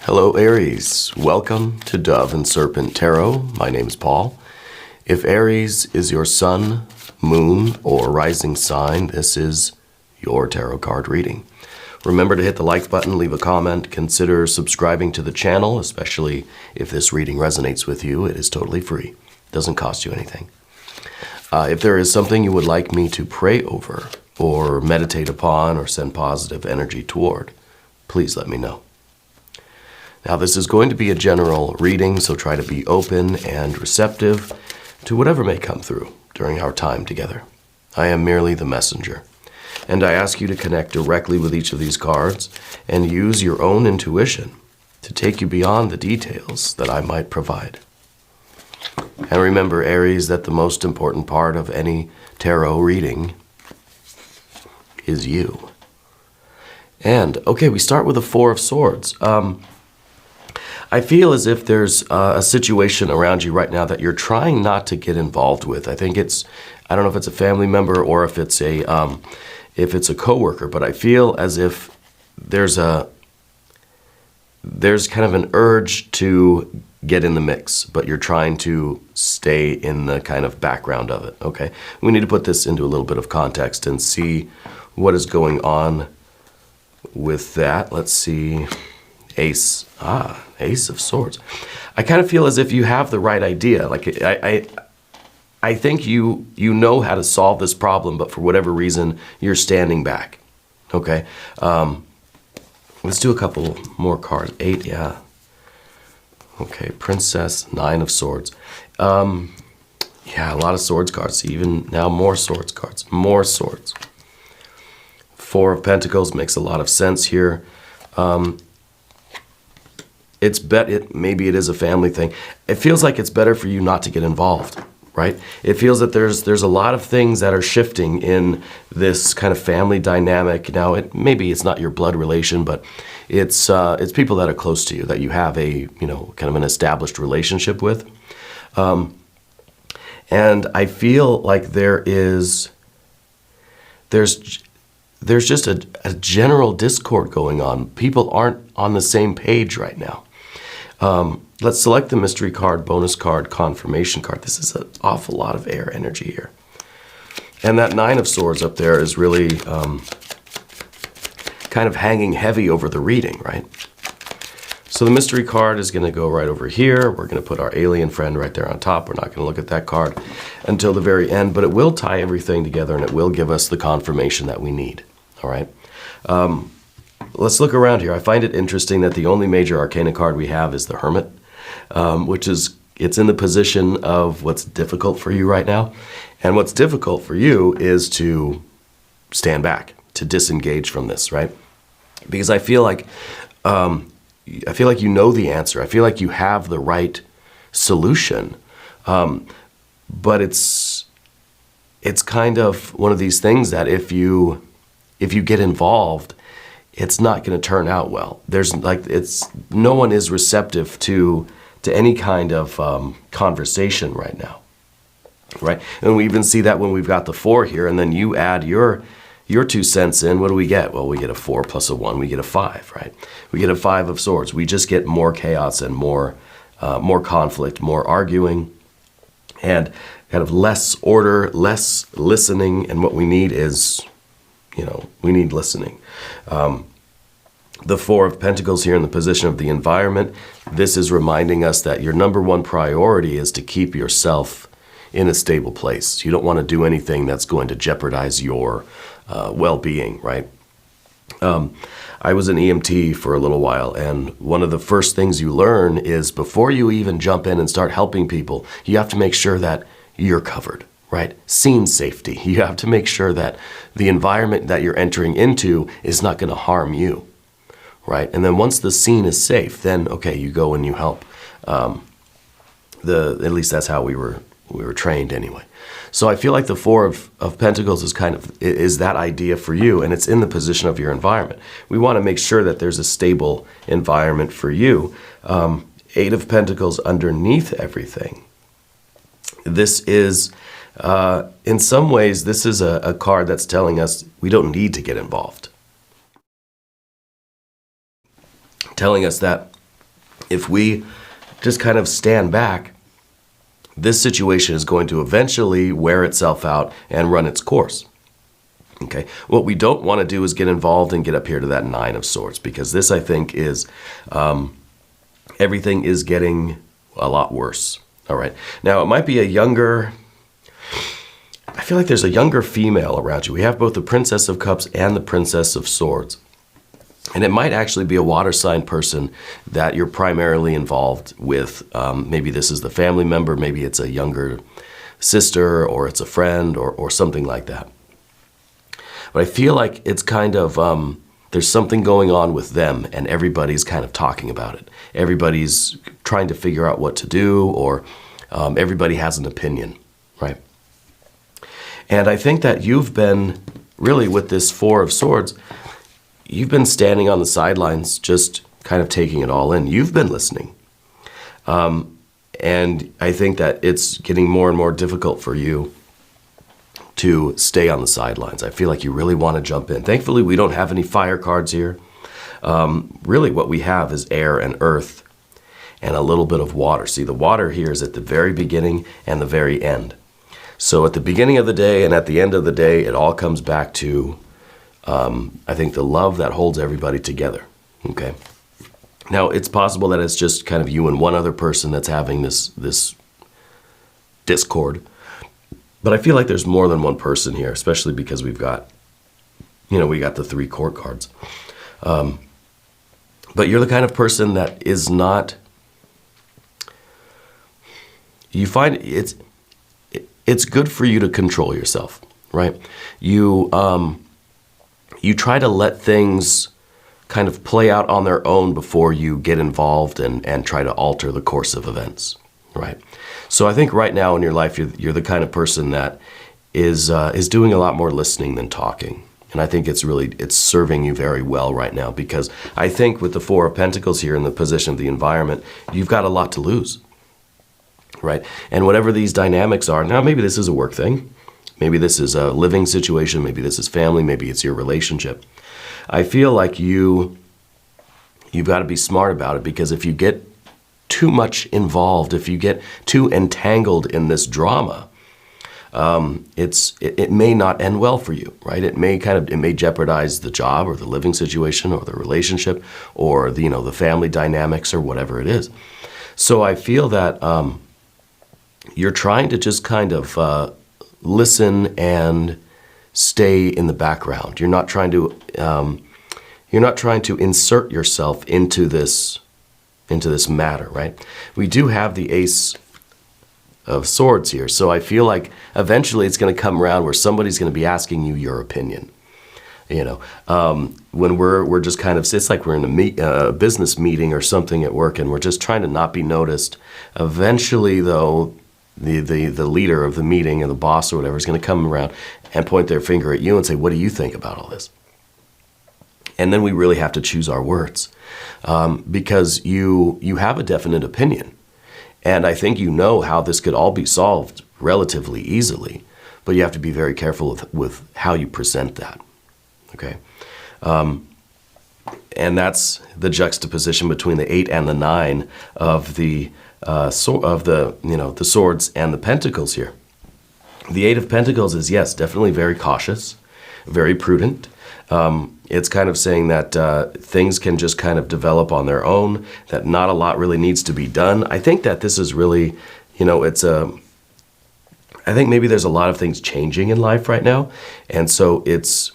Hello Aries, welcome to Dove and Serpent Tarot. My name is Paul. If Aries is your sun, moon, or rising sign, this is your tarot card reading. Remember to hit the like button, leave a comment, consider subscribing to the channel, especially if this reading resonates with you. It is totally free. It doesn't cost you anything. If there is something you would like me to pray over or meditate upon or send positive energy toward, please let me know. Now, this is going to be a general reading, so try to be open and receptive to whatever may come through during our time together. I am merely the messenger, and I ask you to connect directly with each of these cards and use your own intuition to take you beyond the details that I might provide. And remember, Aries, that the most important part of any tarot reading is you. And, okay, we start with the Four of Swords. I feel as if there's a situation around you right now that you're trying not to get involved with. I think I don't know if it's a family member or if it's a coworker, but I feel as if there's kind of an urge to get in the mix, but you're trying to stay in the kind of background of it, okay? We need to put this into a little bit of context and see what is going on with that. Let's see. Ace of Swords. I kind of feel as if you have the right idea. Like I think you know how to solve this problem, but for whatever reason, you're standing back. Okay. Let's do a couple more cards. 8, yeah. Okay, Princess, 9 of Swords. Yeah, a lot of swords cards. Even now, more swords cards. More swords. 4 of Pentacles makes a lot of sense here. Maybe it is a family thing. It feels like it's better for you not to get involved, right? It feels that there's a lot of things that are shifting in this kind of family dynamic. Now, maybe it's not your blood relation, but it's people that are close to you that you have a kind of an established relationship with, and I feel like there's just a general discord going on. People aren't on the same page right now. Let's select the mystery card, bonus card, confirmation card. This is an awful lot of air energy here. And that 9 of Swords up there is really kind of hanging heavy over the reading, right? So the mystery card is going to go right over here. We're going to put our alien friend right there on top. We're not going to look at that card until the very end, but it will tie everything together and it will give us the confirmation that we need, all right? Let's look around here. I find it interesting that the only major arcana card we have is the Hermit, it's in the position of what's difficult for you right now. And what's difficult for you is to stand back, to disengage from this, right? Because I feel like you know the answer. I feel like you have the right solution, but it's kind of one of these things that if you get involved, it's not going to turn out well. No one is receptive to any kind of conversation right now, right? And we even see that when we've got the 4 here, and then you add your 2 cents in. What do we get? Well, we get a 4 plus a 1. We get a 5, right? We get a 5 of Swords. We just get more chaos and more conflict, more arguing, and kind of less order, less listening. And what we need is, we need listening. The 4 of Pentacles here in the position of the environment, this is reminding us that your number one priority is to keep yourself in a stable place. You don't want to do anything that's going to jeopardize your well-being, right? I was an EMT for a little while, and one of the first things you learn is before you even jump in and start helping people, you have to make sure that you're covered, right? Scene safety. You have to make sure that the environment that you're entering into is not going to harm you, right? And then once the scene is safe, then, okay, you go and you help. At least that's how we were trained anyway. So I feel like the 4 of Pentacles is that idea for you, and it's in the position of your environment. We want to make sure that there's a stable environment for you. 8 of Pentacles underneath everything. This is, in some ways, this is a card that's telling us we don't need to get involved. Telling us that if we just kind of stand back, this situation is going to eventually wear itself out and run its course. Okay, what we don't want to do is get involved and get up here to that Nine of Swords, because this, I think, is everything is getting a lot worse. All right, now it might be a younger, I feel like there's a younger female around you. We have both the Princess of Cups and the Princess of Swords. And it might actually be a water sign person that you're primarily involved with. Maybe this is the family member, maybe it's a younger sister, or it's a friend, or something like that. But I feel like it's kind of, there's something going on with them, and everybody's kind of talking about it. Everybody's trying to figure out what to do, or everybody has an opinion, right? And I think that you've been, really with this Four of Swords, you've been standing on the sidelines, just kind of taking it all in. You've been listening. And I think that it's getting more and more difficult for you to stay on the sidelines. I feel like you really want to jump in. Thankfully, we don't have any fire cards here. Really, what we have is air and earth and a little bit of water. See, the water here is at the very beginning and the very end. So at the beginning of the day and at the end of the day, it all comes back to, I think, the love that holds everybody together, okay? Now, it's possible that it's just kind of you and one other person that's having this discord. But I feel like there's more than one person here, especially because we've got, we got the 3 court cards. But you're the kind of person that is not, you find it's good for you to control yourself, right? You try to let things kind of play out on their own before you get involved and try to alter the course of events, right? So I think right now in your life, you're the kind of person that is doing a lot more listening than talking. And I think it's serving you very well right now, because I think with the Four of Pentacles here in the position of the environment, you've got a lot to lose, right? And whatever these dynamics are, now maybe this is a work thing, maybe this is a living situation, maybe this is family, maybe it's your relationship. I feel like you've got to be smart about it, because if you get too much involved, if you get too entangled in this drama, it may not end well for you, right? It may jeopardize the job or the living situation or the relationship or the family dynamics or whatever it is. So I feel that you're trying to just kind of listen and stay in the background. You're not trying to insert yourself into this matter, right? We do have the Ace of Swords here, so I feel like eventually it's going to come around where somebody's going to be asking you your opinion. When we're just kind of, it's like we're in a business meeting or something at work, and we're just trying to not be noticed. Eventually, though, the leader of the meeting or the boss or whatever is going to come around and point their finger at you and say, "What do you think about all this?" And then we really have to choose our words, because you have a definite opinion. And I think you know how this could all be solved relatively easily, but you have to be very careful with how you present that, okay? And that's the juxtaposition between the 8 and the 9 of the swords and the pentacles here. The 8 of Pentacles is, yes, definitely very cautious, very prudent. It's kind of saying that things can just kind of develop on their own, that not a lot really needs to be done. I think that this is really, I think maybe there's a lot of things changing in life right now, and so it's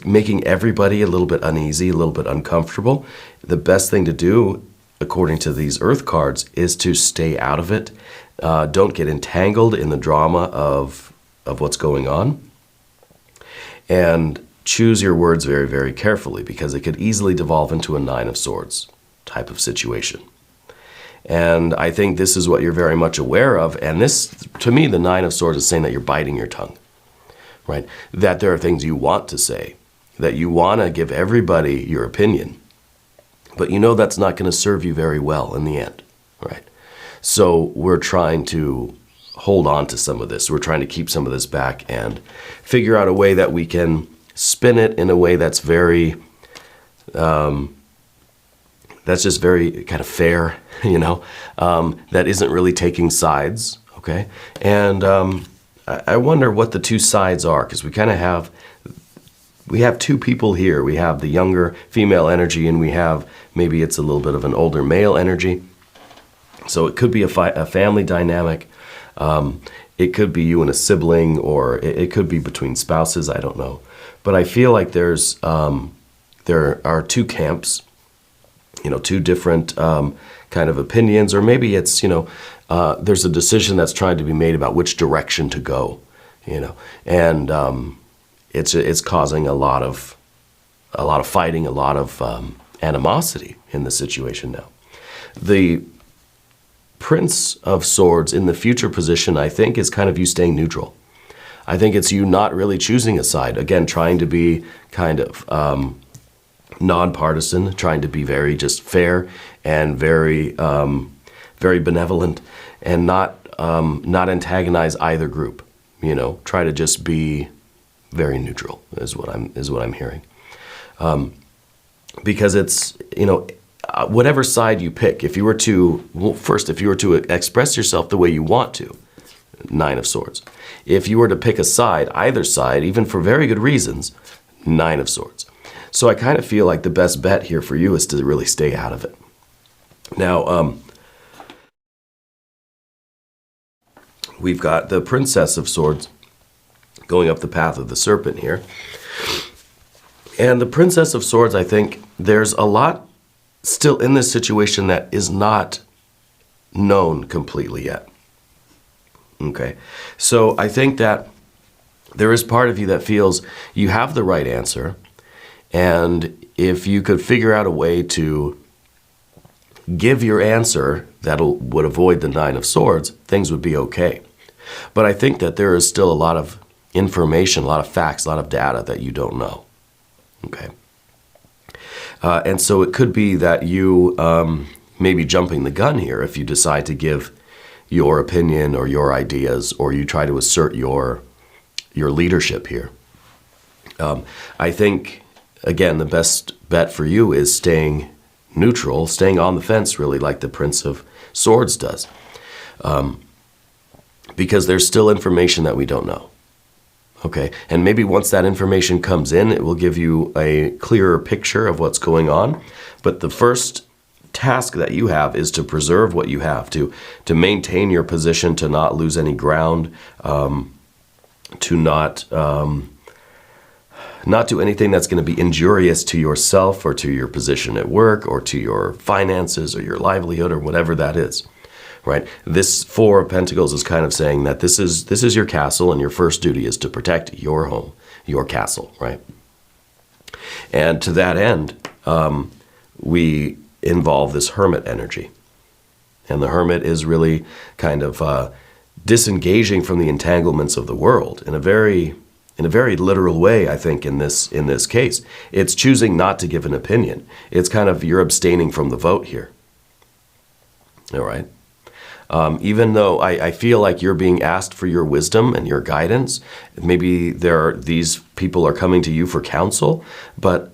making everybody a little bit uneasy, a little bit uncomfortable. The best thing to do, according to these Earth cards, is to stay out of it. Don't get entangled in the drama of what's going on. And choose your words very, very carefully, because it could easily devolve into a 9 of Swords type of situation. And I think this is what you're very much aware of. And this, to me, the 9 of Swords is saying that you're biting your tongue, right? That there are things you want to say, that you want to give everybody your opinion, but that's not going to serve you very well in the end, right? So we're trying to hold on to some of this. We're trying to keep some of this back and figure out a way that we can spin it in a way that's very, That's just very kind of fair, you know, that isn't really taking sides, okay? And I wonder what the two sides are, because we kind of have, we have two people here. We have the younger female energy, and we have, maybe it's a little bit of an older male energy. So it could be a family dynamic. It could be you and a sibling, or it could be between spouses, I don't know. But I feel like there are two camps, you know, two different kind of opinions, or maybe it's, you know, there's a decision that's trying to be made about which direction to go, you know, and it's causing a lot of fighting, a lot of animosity in the situation now. The Prince of Swords in the future position, I think, is kind of you staying neutral. I think it's you not really choosing a side. Again, trying to be kind of nonpartisan, trying to be very just fair and very very benevolent, and not antagonize either group. You know, try to just be very neutral is what I'm hearing. Because it's, you know, whatever side you pick, if you were to, well, first, if you were to express yourself the way you want to, Nine of Swords. If you were to pick a side, either side, even for very good reasons, Nine of Swords. So I kind of feel like the best bet here for you is to really stay out of it. Now, we've got the Princess of Swords going up the path of the Serpent here. And the Princess of Swords, I think there's a lot still in this situation that is not known completely yet. Okay, so I think that there is part of you that feels you have the right answer, and if you could figure out a way to give your answer that would avoid the Nine of Swords, things would be okay. But I think that there is still a lot of information, a lot of facts, a lot of data that you don't know. Okay. And so it could be that you may be jumping the gun here if you decide to give your opinion or your ideas, or you try to assert your leadership here. I think, again, the best bet for you is staying neutral, staying on the fence, really, like the Prince of Swords does. Because there's still information that we don't know. Okay, and maybe once that information comes in, it will give you a clearer picture of what's going on. But the first task that you have is to preserve what you have, to maintain your position, to not lose any ground, to not do anything that's going to be injurious to yourself or to your position at work or to your finances or your livelihood or whatever that is. Right? This Four of Pentacles is kind of saying that this is your castle, and your first duty is to protect your home, your castle, right? And to that end, we involve this Hermit energy. And the Hermit is really kind of disengaging from the entanglements of the world in a very literal way, I think, in this case. It's choosing not to give an opinion. It's kind of, you're abstaining from the vote here. All right? Even though I feel like you're being asked for your wisdom and your guidance, maybe these people are coming to you for counsel, but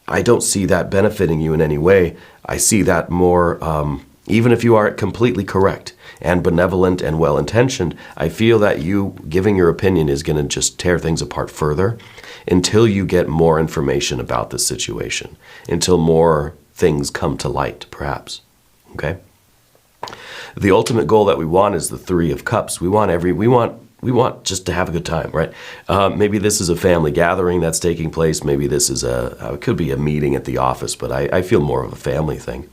I don't see that benefiting you in any way. I see that more, even if you are completely correct and benevolent and well-intentioned, I feel that you giving your opinion is going to just tear things apart further until you get more information about this situation, until more things come to light, perhaps. Okay? The ultimate goal that we want is the Three of Cups. We want just to have a good time, right? Maybe this is a family gathering that's taking place. Maybe this is it could be a meeting at the office, but I feel more of a family thing.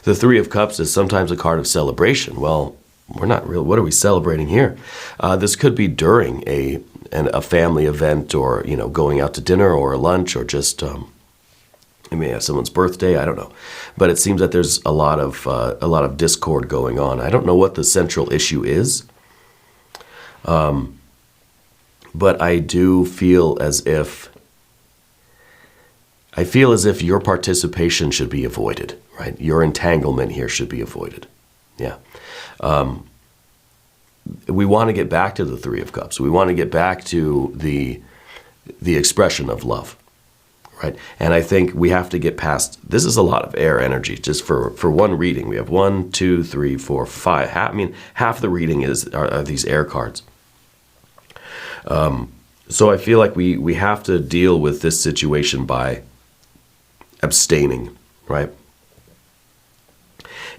The Three of Cups is sometimes a card of celebration. Well, we're not real. What are we celebrating here? This could be during a family event, or, you know, going out to dinner or a lunch, or just you may have someone's birthday, I don't know. But it seems that there's a lot of discord going on. I don't know what the central issue is. But I do feel as if your participation should be avoided, right? Your entanglement here should be avoided. Yeah. We want to get back to the Three of Cups. We want to get back to the expression of love. right? And I think we have to get past, this is a lot of air energy just for one reading. We have 1, 2, 3, 4, 5. Half the reading are these air cards. So I feel like we have to deal with this situation by abstaining, right?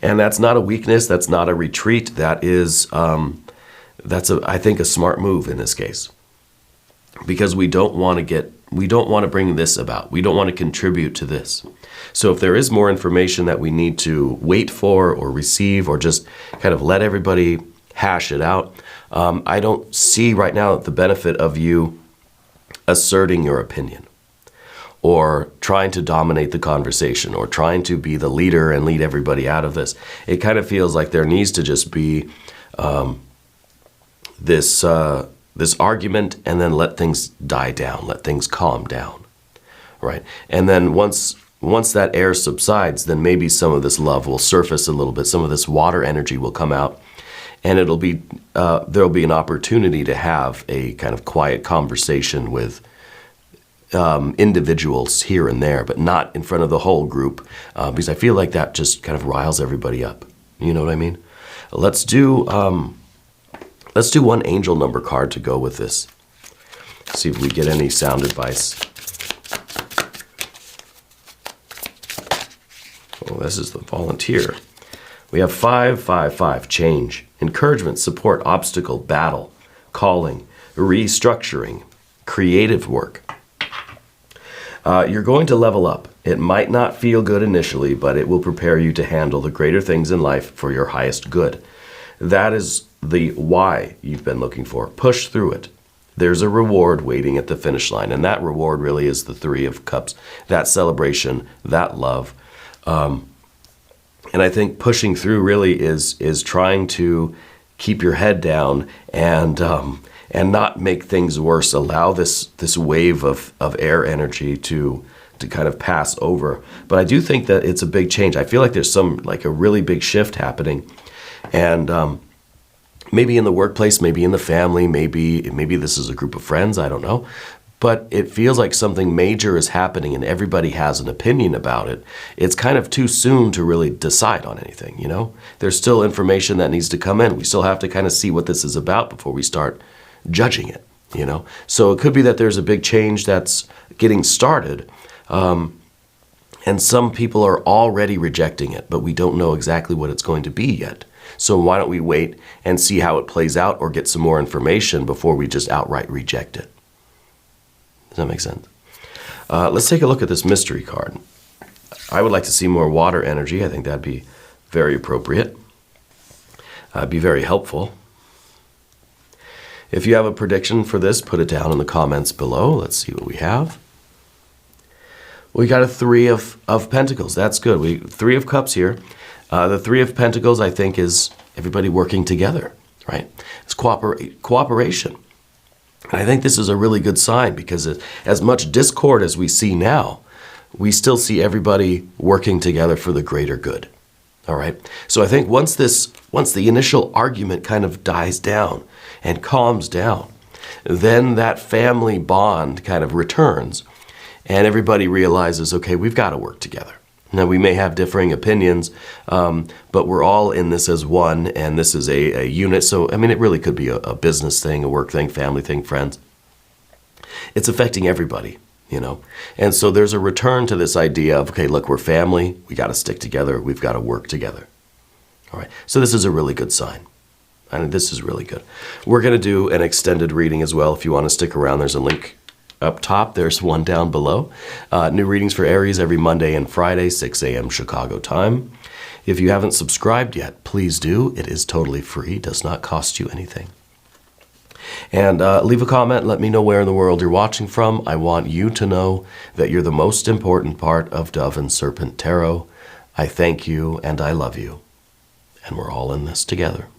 And that's not a weakness. That's not a retreat. That is, I think, a smart move in this case, because we don't want to bring this about. We don't want to contribute to this. So if there is more information that we need to wait for or receive, or just kind of let everybody hash it out, I don't see right now the benefit of you asserting your opinion, or trying to dominate the conversation, or trying to be the leader and lead everybody out of this. It kind of feels like there needs to just be this argument, and then let things die down, let things calm down, right? And then once that air subsides, then maybe some of this love will surface a little bit. Some of this water energy will come out, and it'll be there'll be an opportunity to have a kind of quiet conversation with individuals here and there, but not in front of the whole group, because I feel like that just kind of riles everybody up. You know what I mean? Let's do one angel number card to go with this. See if we get any sound advice. Oh, this is the volunteer. We have 5, 5, 5. Change, encouragement, support, obstacle, battle, calling, restructuring, creative work. You're going to level up. It might not feel good initially, but it will prepare you to handle the greater things in life for your highest good. That is the why you've been looking for. Push through it. There's a reward waiting at the finish line, and that reward really is the 3 of Cups, that celebration, that love. And I think pushing through really is trying to keep your head down and not make things worse. Allow this wave of air energy to kind of pass over. But I do think that it's a big change. I feel like there's a really big shift happening, and maybe in the workplace, maybe in the family, maybe this is a group of friends. I don't know. But it feels like something major is happening and everybody has an opinion about it. It's kind of too soon to really decide on anything, you know? There's still information that needs to come in. We still have to kind of see what this is about before we start judging it, you know? So it could be that there's a big change that's getting started, and some people are already rejecting it, but we don't know exactly what it's going to be yet. So why don't we wait and see how it plays out, or get some more information before we just outright reject it? Does that make sense? Let's take a look at this mystery card. I would like to see more water energy. I think that'd be very appropriate. Be very helpful. If you have a prediction for this, put it down in the comments below. Let's see what we have. We got a 3 of Pentacles. That's good. 3 of Cups here. The 3 of Pentacles, I think, is everybody working together, right? It's cooperation. And I think this is a really good sign, because as much discord as we see now, we still see everybody working together for the greater good. All right. So I think once the initial argument kind of dies down and calms down, then that family bond kind of returns, and everybody realizes, okay, we've got to work together. Now, we may have differing opinions, but we're all in this as one, and this is a unit. So, I mean, it really could be a business thing, a work thing, family thing, friends. It's affecting everybody, you know. And so there's a return to this idea of, okay, look, we're family. We got to stick together. We've got to work together. All right. So this is a really good sign. I mean, this is really good. We're going to do an extended reading as well. If you want to stick around, there's a link up top. There's one down below. New readings for Aries every Monday and Friday, 6 a.m. Chicago time. If you haven't subscribed yet, please do. It is totally free. Does not cost you anything. And leave a comment. Let me know where in the world you're watching from. I want you to know that you're the most important part of Dove and Serpent Tarot. I thank you and I love you. And we're all in this together.